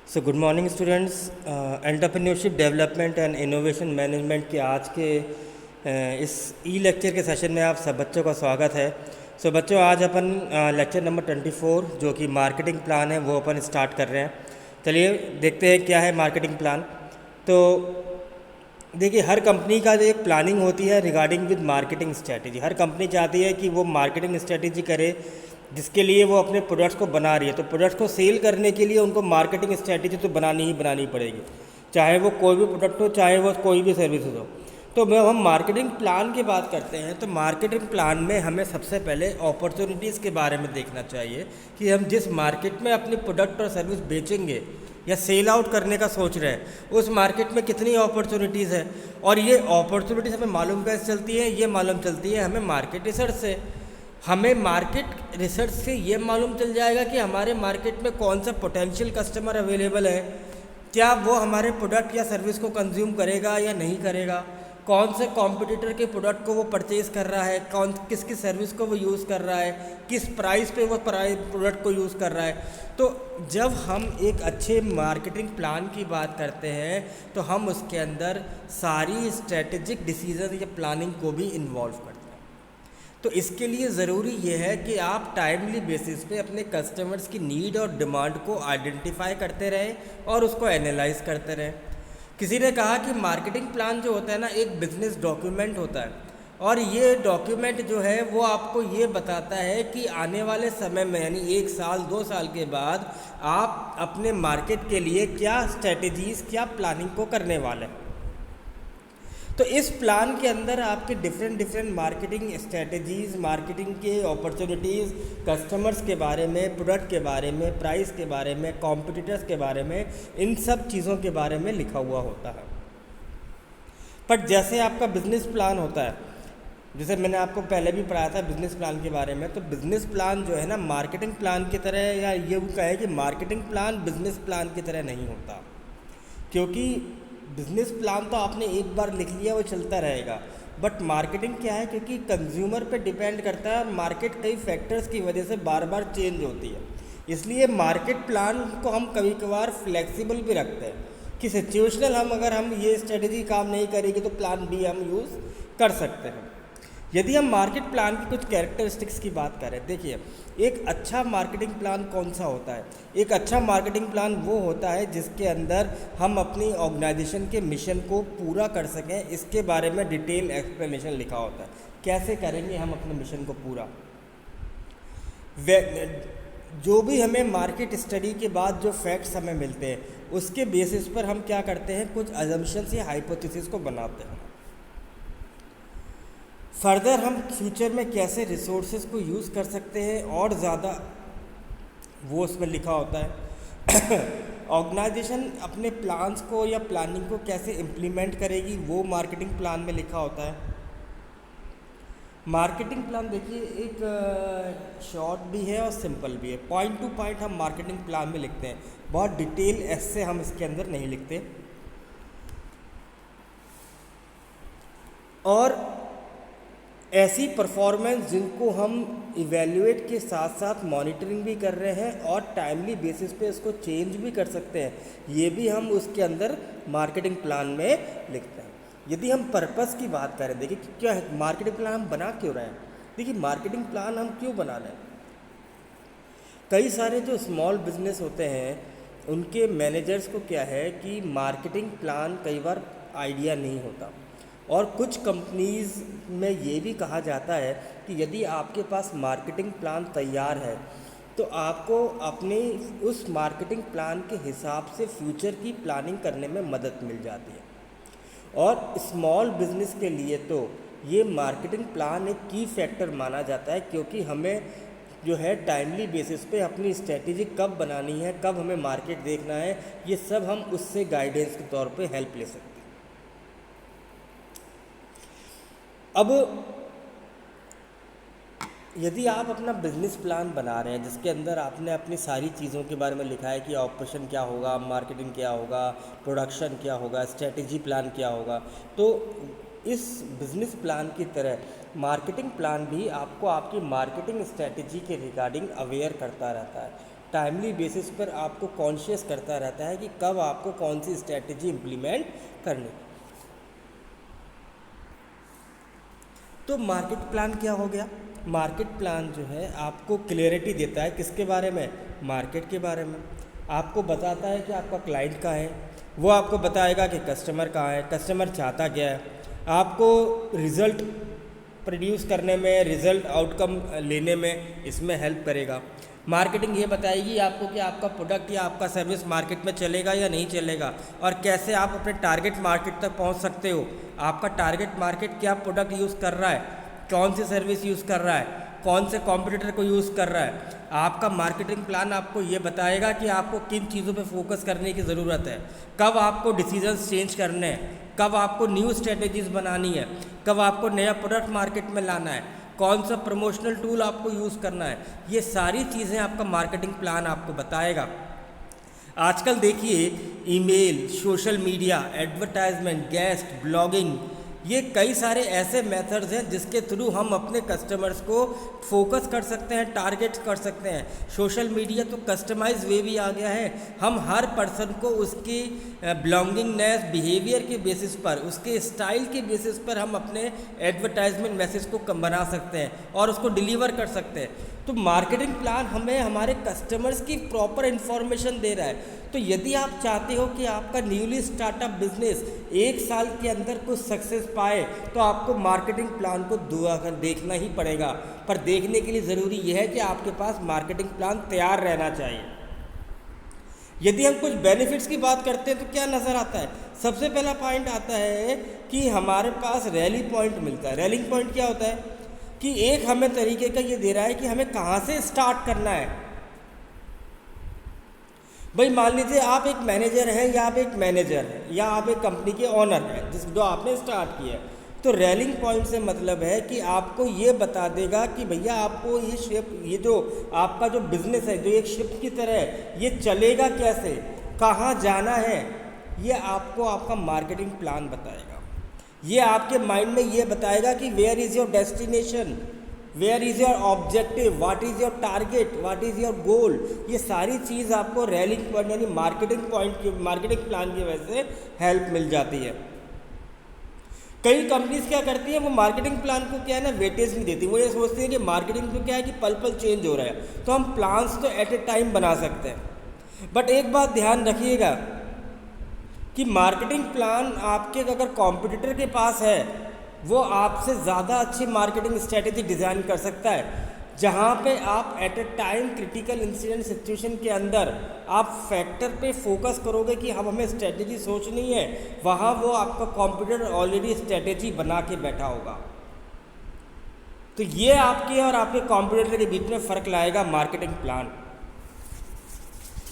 So good morning students. Entrepreneurship development and innovation management के आज के इस ई लेक्चर के सेशन में आप सब बच्चों का स्वागत है। सो बच्चों, आज अपन लेक्चर नंबर 24 जो कि मार्केटिंग प्लान है वो अपन स्टार्ट कर रहे हैं। चलिए देखते हैं क्या है मार्केटिंग प्लान। तो देखिए, हर कंपनी का जो एक प्लानिंग होती है regarding with marketing strategy. Her company चाहती है कि वो मार्केटिंग स्ट्रेटेजी करे जिसके लिए वो अपने प्रोडक्ट्स को बना रही है। तो प्रोडक्ट्स को सेल करने के लिए उनको मार्केटिंग स्ट्रेटेजी तो बनानी पड़ेगी, चाहे वो कोई भी प्रोडक्ट हो, चाहे वो कोई भी सर्विसेज हो। तो हम मार्केटिंग प्लान की बात करते हैं तो मार्केटिंग प्लान में हमें सबसे पहले अपॉर्चुनिटीज़ के बारे में देखना चाहिए कि हम जिस मार्केट में अपनी प्रोडक्ट और सर्विस बेचेंगे या सेल आउट करने का सोच रहे हैं उस मार्केट में कितनी अपॉर्चुनिटीज़ है। और ये अपॉर्चुनिटीज़ हमें मालूम कैसे चलती है? ये मालूम चलती है हमें मार्केट रिसर्च से। हमें मार्केट रिसर्च से ये मालूम चल जाएगा कि हमारे मार्केट में कौन सा पोटेंशियल कस्टमर अवेलेबल है, क्या वो हमारे प्रोडक्ट या सर्विस को कंज्यूम करेगा या नहीं करेगा, कौन से कॉम्पिटिटर के प्रोडक्ट को वो परचेज़ कर रहा है, कौन किसकी सर्विस को वो यूज़ कर रहा है, किस प्राइस पे वो प्रोडक्ट को यूज़ कर रहा है। तो जब हम एक अच्छे मार्केटिंग प्लान की बात करते हैं तो हम उसके अंदर सारी स्ट्रेटेजिक डिसीजन या प्लानिंग को भी इन्वॉल्व करते हैं। तो इसके लिए ज़रूरी ये है कि आप टाइमली बेसिस पे अपने कस्टमर्स की नीड और डिमांड को आइडेंटिफाई करते रहें और उसको एनालाइज करते रहें। किसी ने कहा कि मार्केटिंग प्लान जो होता है ना, एक बिजनेस डॉक्यूमेंट होता है और ये डॉक्यूमेंट जो है वो आपको ये बताता है कि आने वाले समय में यानी 1 साल 2 साल के बाद आप अपने मार्केट के लिए क्या स्ट्रेटजीज़, क्या प्लानिंग को करने वाले हैं। तो इस प्लान के अंदर आपके डिफरेंट मार्केटिंग स्ट्रेटजीज़, मार्केटिंग के अपॉर्चुनिटीज़, कस्टमर्स के बारे में, प्रोडक्ट के बारे में, प्राइस के बारे में, कॉम्पिटिटर्स के बारे में, इन सब चीज़ों के बारे में लिखा हुआ होता है। बट जैसे आपका बिजनेस प्लान होता है, जैसे मैंने आपको पहले भी पढ़ाया था बिजनेस प्लान के बारे में, तो बिजनेस प्लान जो है ना मार्केटिंग प्लान की तरह, या ये वो कहे कि मार्केटिंग प्लान बिजनेस प्लान की तरह नहीं होता। क्योंकि बिजनेस प्लान तो आपने एक बार लिख लिया, वो चलता रहेगा। बट मार्केटिंग क्या है, क्योंकि कंज्यूमर पे डिपेंड करता है और मार्केट कई फैक्टर्स की वजह से बार बार चेंज होती है। इसलिए मार्केट प्लान को हम कभी कभार फ्लेक्सिबल भी रखते हैं कि सिचुएशनल अगर हम ये स्ट्रेटेजी काम नहीं करेगी तो प्लान बी हम यूज़ कर सकते हैं। यदि हम मार्केट प्लान की कुछ कैरेक्टरिस्टिक्स की बात करें, देखिए एक अच्छा मार्केटिंग प्लान कौन सा होता है? एक अच्छा मार्केटिंग प्लान वो होता है जिसके अंदर हम अपनी ऑर्गेनाइजेशन के मिशन को पूरा कर सकें, इसके बारे में डिटेल एक्सप्लेनेशन लिखा होता है। कैसे करेंगे हम अपने मिशन को पूरा? जो भी हमें मार्केट स्टडी के बाद जो फैक्ट्स हमें मिलते हैं उसके बेसिस पर हम क्या करते हैं, कुछ अजम्पशंस या हाइपोथेसिस को बनाते हैं। फर्दर हम फ्यूचर में कैसे रिसोर्सेज को यूज़ कर सकते हैं और ज़्यादा, वो उसमें लिखा होता है। ऑर्गेनाइजेशन अपने प्लान्स को या प्लानिंग को कैसे इम्प्लीमेंट करेगी वो मार्केटिंग प्लान में लिखा होता है। मार्केटिंग प्लान देखिए एक शॉर्ट भी है और सिंपल भी है। पॉइंट टू पॉइंट हम मार्केटिंग प्लान में लिखते हैं, बहुत डिटेल ऐसे हम इसके अंदर नहीं लिखते। और ऐसी परफॉर्मेंस जिनको हम इवेल्युएट के साथ साथ मॉनिटरिंग भी कर रहे हैं और टाइमली बेसिस पे इसको चेंज भी कर सकते हैं, ये भी हम उसके अंदर मार्केटिंग प्लान में लिखते हैं। यदि हम पर्पस की बात करें, देखिए क्या है मार्केटिंग प्लान हम बना क्यों रहे हैं। देखिए मार्केटिंग प्लान हम क्यों बना रहे हैं, कई सारे जो स्मॉल बिजनेस होते हैं उनके मैनेजर्स को क्या है कि मार्केटिंग प्लान कई बार आइडिया नहीं होता। और कुछ कंपनीज़ में ये भी कहा जाता है कि यदि आपके पास मार्केटिंग प्लान तैयार है तो आपको अपने उस मार्केटिंग प्लान के हिसाब से फ्यूचर की प्लानिंग करने में मदद मिल जाती है। और स्मॉल बिजनेस के लिए तो ये मार्केटिंग प्लान एक की फैक्टर माना जाता है, क्योंकि हमें जो है टाइमली बेसिस पे अपनी स्ट्रेटेजी कब बनानी है, कब हमें मार्केट देखना है, ये सब हम उससे गाइडेंस के तौर पे हेल्प ले सकते हैं। अब यदि आप अपना बिजनेस प्लान बना रहे हैं जिसके अंदर आपने अपनी सारी चीज़ों के बारे में लिखा है कि ऑपरेशन क्या होगा, मार्केटिंग क्या होगा, प्रोडक्शन क्या होगा, स्ट्रेटेजी प्लान क्या होगा, तो इस बिजनेस प्लान की तरह मार्केटिंग प्लान भी आपको आपकी मार्केटिंग स्ट्रेटेजी के रिगार्डिंग अवेयर करता रहता है टाइमली बेसिस पर आपको कॉन्शियस करता रहता है कि कब आपको कौन सी स्ट्रैटेजी इम्प्लीमेंट करनी। तो मार्केट प्लान क्या हो गया? मार्केट प्लान जो है आपको क्लियरिटी देता है किसके बारे में? मार्केट के बारे में। आपको बताता है कि आपका क्लाइंट कहाँ है, वो आपको बताएगा कि कस्टमर कहाँ है, कस्टमर चाहता क्या है, आपको रिज़ल्ट प्रोड्यूस करने में, रिज़ल्ट आउटकम लेने में इसमें हेल्प करेगा। मार्केटिंग ये बताएगी आपको कि आपका प्रोडक्ट या आपका सर्विस मार्केट में चलेगा या नहीं चलेगा, और कैसे आप अपने टारगेट मार्केट तक पहुंच सकते हो। आपका टारगेट मार्केट क्या प्रोडक्ट यूज़ कर रहा है, कौन सी सर्विस यूज़ कर रहा है, कौन से कॉम्पिटिटर को यूज़ कर रहा है। आपका मार्केटिंग प्लान आपको ये बताएगा कि आपको किन चीज़ों पे फोकस करने की ज़रूरत है, कब आपको डिसीजंस चेंज करने हैं, कब आपको न्यू स्ट्रेटेजीज बनानी है, कब आपको नया प्रोडक्ट मार्केट में लाना है, कौन सा प्रमोशनल टूल आपको यूज़ करना है। ये सारी चीज़ें आपका मार्केटिंग प्लान आपको बताएगा। आजकल देखिए email, social media, advertisement, guest, blogging, ये कई सारे ऐसे मेथड्स हैं जिसके थ्रू हम अपने कस्टमर्स को फोकस कर सकते हैं, टारगेट कर सकते हैं। सोशल मीडिया तो कस्टमाइज वे भी आ गया है, हम हर पर्सन को उसकी बिलोंगिंगनेस, बिहेवियर के बेसिस पर, उसके स्टाइल के बेसिस पर हम अपने एडवर्टाइजमेंट मैसेज को कम बना सकते हैं और उसको डिलीवर कर सकते हैं। तो मार्केटिंग प्लान हमें हमारे कस्टमर्स की प्रॉपर इन्फॉर्मेशन दे रहा है। तो यदि आप चाहते हो कि आपका न्यूली स्टार्टअप बिजनेस 1 साल के अंदर कुछ सक्सेस पाए, तो आपको मार्केटिंग प्लान को देखना ही पड़ेगा। पर देखने के लिए ज़रूरी यह है कि आपके पास मार्केटिंग प्लान तैयार रहना चाहिए। यदि हम कुछ बेनिफिट्स की बात करते हैं तो क्या नज़र आता है? सबसे पहला पॉइंट आता है कि हमारे पास रैली पॉइंट मिलता है। रैलिंग पॉइंट क्या होता है कि एक हमें तरीके का ये दे रहा है कि हमें कहाँ से स्टार्ट करना है। भाई मान लीजिए आप एक मैनेजर हैं या आप एक मैनेजर हैं या आप एक कंपनी के ओनर हैं जो आपने स्टार्ट किया है, तो रैलिंग पॉइंट से मतलब है कि आपको ये बता देगा कि भैया आपको ये शिप, ये जो आपका जो बिजनेस है जो एक शिप की तरह है, ये चलेगा कैसे, कहाँ जाना है, ये आपको आपका मार्केटिंग प्लान बताएगा। ये आपके माइंड में ये बताएगा कि where is your destination, where is your objective, what is your target, what is your goal. ये सारी चीज़ आपको रैलिंग पॉइंट यानी मार्केटिंग पॉइंट की, मार्केटिंग प्लान की वजह से हेल्प मिल जाती है। कई कंपनीज क्या करती हैं, वो मार्केटिंग प्लान को क्या है ना वेटेज नहीं देती। वो ये सोचती हैं कि मार्केटिंग तो क्या है कि पल पल चेंज हो रहा है, तो हम प्लान्स तो एट ए टाइम बना सकते हैं। बट एक बात ध्यान रखिएगा कि मार्केटिंग प्लान आपके अगर कॉम्पिटिटर के पास है, वो आपसे ज़्यादा अच्छी मार्केटिंग स्ट्रेटेजी डिज़ाइन कर सकता है। जहाँ पे आप at a time critical incident situation के अंदर आप फैक्टर पे फोकस करोगे कि हम हमें स्ट्रेटेजी सोचनी है, वहाँ वो आपका कॉम्पिटिटर ऑलरेडी स्ट्रेटेजी बना के बैठा होगा। तो ये आपके और आपके कॉम्पिटिटर के बीच में फ़र्क लाएगा मार्केटिंग प्लान।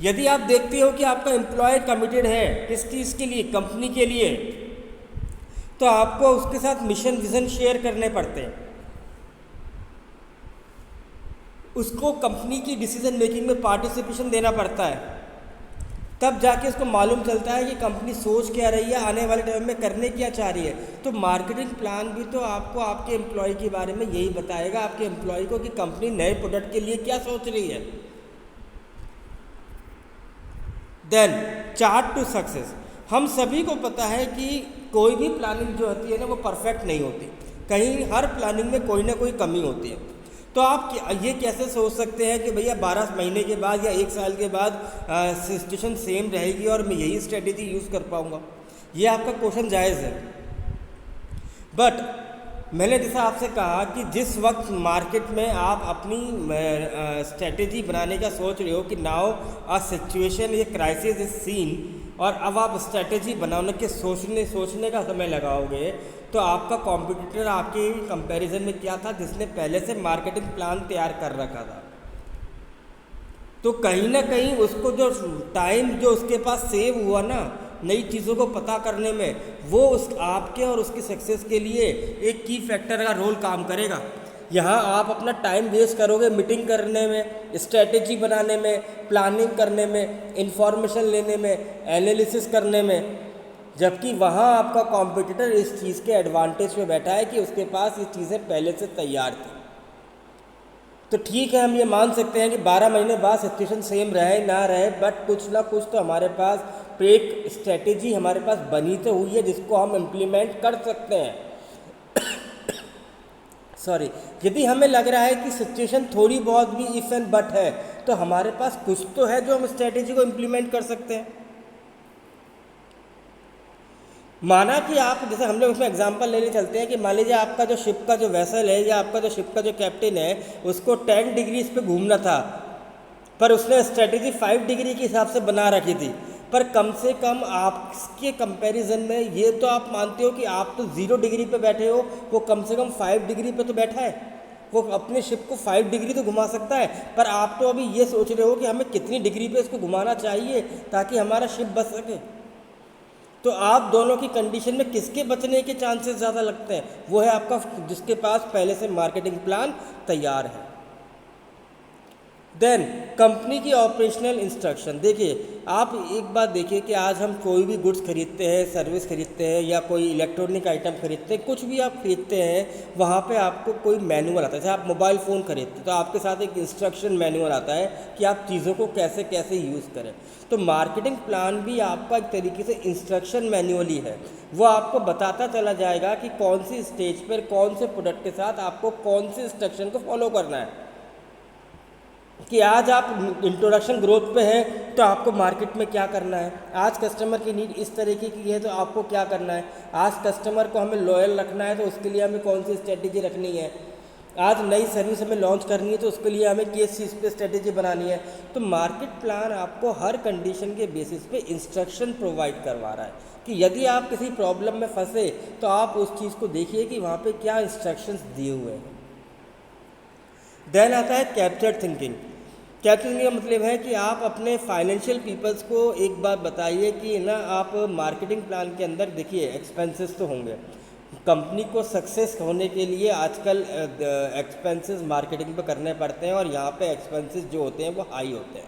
यदि आप देखते हो कि आपका एम्प्लॉय कमिटेड है किस चीज़ के लिए, कंपनी के लिए, तो आपको उसके साथ मिशन विज़न शेयर करने पड़ते हैं, उसको कंपनी की डिसीजन मेकिंग में पार्टिसिपेशन देना पड़ता है, तब जाके उसको मालूम चलता है कि कंपनी सोच क्या रही है, आने वाले टाइम में करने क्या चाह रही है। तो मार्केटिंग प्लान भी तो आपको आपके एम्प्लॉय के बारे में यही बताएगा, आपके एम्प्लॉय को, कि कंपनी नए प्रोडक्ट के लिए क्या सोच रही है। Then chart to success. हम सभी को पता है कि कोई भी प्लानिंग जो होती है ना वो परफेक्ट नहीं होती, कहीं हर प्लानिंग में कोई ना कोई कमी होती है। तो आप ये कैसे सोच सकते हैं कि भैया 12 महीने के बाद या 1 साल के बाद सिचुएशन सेम रहेगी और मैं यही स्ट्रेटेजी यूज़ कर पाऊँगा? ये आपका क्वेश्चन जायज़ है। बट मैंने जैसा आपसे कहा कि जिस वक्त मार्केट में आप अपनी स्ट्रेटेजी बनाने का सोच रहे हो कि नाउ अ सिचुएशन, ये क्राइसिस इज सीन, और अब आप स्ट्रेटेजी बनाने के सोचने का समय लगाओगे, तो आपका कॉम्पिटिटर आपके कंपैरिजन में क्या था, जिसने पहले से मार्केटिंग प्लान तैयार कर रखा था। तो कहीं ना कहीं उसको जो टाइम जो उसके पास सेव हुआ ना नई चीज़ों को पता करने में, वो उस आपके और उसकी सक्सेस के लिए एक की फैक्टर का रोल काम करेगा। यहाँ आप अपना टाइम वेस्ट करोगे मीटिंग करने में, स्ट्रेटेजी बनाने में, प्लानिंग करने में, इंफॉर्मेशन लेने में, एनालिसिस करने में, जबकि वहाँ आपका कॉम्पिटिटर इस चीज़ के एडवांटेज पे बैठा है कि उसके पास ये चीज़ें पहले से तैयार थी। तो ठीक है, हम ये मान सकते हैं कि 12 महीने बाद सिचुएशन सेम रहे ना रहे, बट कुछ ना कुछ तो हमारे पास एक स्ट्रेटेजी हमारे पास बनी तो हुई है जिसको हम इम्प्लीमेंट कर सकते हैं। सॉरी, यदि हमें लग रहा है कि सिचुएशन थोड़ी बहुत भी इफ़ एंड बट है, तो हमारे पास कुछ तो है जो हम स्ट्रेटेजी को इम्प्लीमेंट कर सकते हैं। माना कि आप, जैसे हम लोग उसमें एग्जांपल लेने चलते हैं कि मान लीजिए आपका जो शिप का जो वेसल है या आपका जो शिप का जो कैप्टन है उसको 10 डिग्रीज पे घूमना था, पर उसने स्ट्रेटेजी 5 डिग्री के हिसाब से बना रखी थी। पर कम से कम आपके कंपैरिजन में ये तो आप मानते हो कि आप तो 0 डिग्री पे बैठे हो, वो कम से कम 5 डिग्री पे तो बैठा है, वो अपने शिप को 5 डिग्री तो घुमा सकता है। पर आप तो अभी ये सोच रहे हो कि हमें कितनी डिग्री पे इसको घुमाना चाहिए ताकि हमारा शिप बच सके। तो आप दोनों की कंडीशन में किसके बचने के चांसेस ज़्यादा लगते हैं? वो है आपका जिसके पास पहले से मार्केटिंग प्लान तैयार है। देन कंपनी की ऑपरेशनल इंस्ट्रक्शन। देखिए, आप एक बात देखिए कि आज हम कोई भी गुड्स खरीदते हैं, सर्विस खरीदते हैं या कोई इलेक्ट्रॉनिक आइटम खरीदते हैं, कुछ भी आप खरीदते हैं, वहाँ पे आपको कोई मैनुअल आता है। जैसे आप मोबाइल फ़ोन खरीदते हैं तो आपके साथ एक इंस्ट्रक्शन मैनुअल आता है कि आप चीज़ों को कैसे कैसे यूज़ करें। तो मार्केटिंग प्लान भी आपका एक तरीके से इंस्ट्रक्शन मैनुअल ही है। वो आपको बताता चला जाएगा कि कौन सी स्टेज पर कौन से प्रोडक्ट के साथ आपको कौन से इंस्ट्रक्शन को फॉलो करना है। कि आज आप इंट्रोडक्शन ग्रोथ पे हैं तो आपको मार्केट में क्या करना है, आज कस्टमर की नीड इस तरीके की है तो आपको क्या करना है, आज कस्टमर को हमें लॉयल रखना है तो उसके लिए हमें कौन सी स्ट्रेटेजी रखनी है, आज नई सर्विस हमें लॉन्च करनी है तो उसके लिए हमें किस चीज़ पे स्ट्रेटेजी बनानी है। तो मार्केट प्लान आपको हर कंडीशन के बेसिस पे इंस्ट्रक्शन प्रोवाइड करवा रहा है कि यदि आप किसी प्रॉब्लम में फंसे तो आप उस चीज़ को देखिए कि वहाँ पे क्या इंस्ट्रक्शंस दिए हुए हैं। देन आता है कैप्चर थिंकिंग। कैप्चर थिंकिंग का मतलब है कि आप अपने फाइनेंशियल पीपल्स को एक बात बताइए कि ना, आप मार्केटिंग प्लान के अंदर देखिए एक्सपेंसेस तो होंगे, कंपनी को सक्सेस होने के लिए आजकल एक्सपेंसेस मार्केटिंग पे करने पड़ते हैं और यहाँ पे एक्सपेंसेस जो होते हैं वो हाई होते हैं।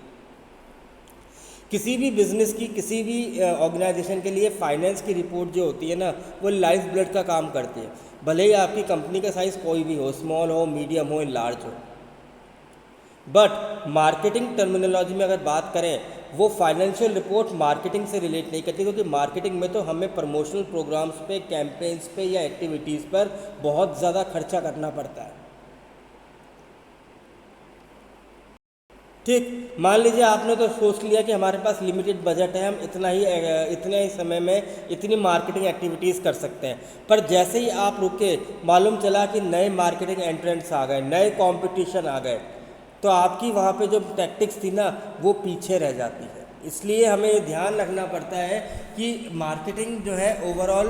किसी भी बिजनेस की, किसी भी ऑर्गेनाइजेशन के लिए फाइनेंस की रिपोर्ट जो होती है ना, वो लाइफ ब्लड का काम करती है। भले ही आपकी कंपनी का साइज़ कोई भी हो, स्मॉल हो, मीडियम हो, लार्ज हो, बट मार्केटिंग टर्मिनोलॉजी में अगर बात करें, वो फाइनेंशियल रिपोर्ट मार्केटिंग से रिलेट नहीं करती, क्योंकि मार्केटिंग में तो हमें प्रमोशनल प्रोग्राम्स पे, कैंपेन्स पे या एक्टिविटीज़ पर बहुत ज़्यादा खर्चा करना पड़ता है। ठीक, मान लीजिए आपने तो सोच लिया कि हमारे पास लिमिटेड बजट है, हम इतने ही समय में इतनी मार्केटिंग एक्टिविटीज़ कर सकते हैं, पर जैसे ही आप रुके, मालूम चला कि नए मार्केटिंग एंट्रेंट्स आ गए, नए कंपटीशन आ गए, तो आपकी वहाँ पे जो टैक्टिक्स थी ना, वो पीछे रह जाती है। इसलिए हमें ये ध्यान रखना पड़ता है कि मार्केटिंग जो है ओवरऑल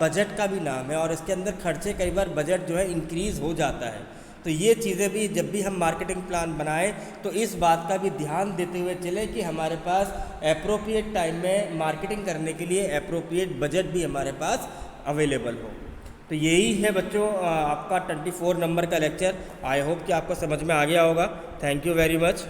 बजट का भी नाम है और इसके अंदर खर्चे कई बार बजट जो है इंक्रीज़ हो जाता है। तो ये चीज़ें भी जब भी हम मार्केटिंग प्लान बनाएं तो इस बात का भी ध्यान देते हुए चले कि हमारे पास एप्रोप्रिएट टाइम में मार्केटिंग करने के लिए एप्रोप्रिएट बजट भी हमारे पास अवेलेबल हो। तो यही है बच्चों आपका 24 नंबर का लेक्चर। आई होप कि आपको समझ में आ गया होगा। Thank you very much.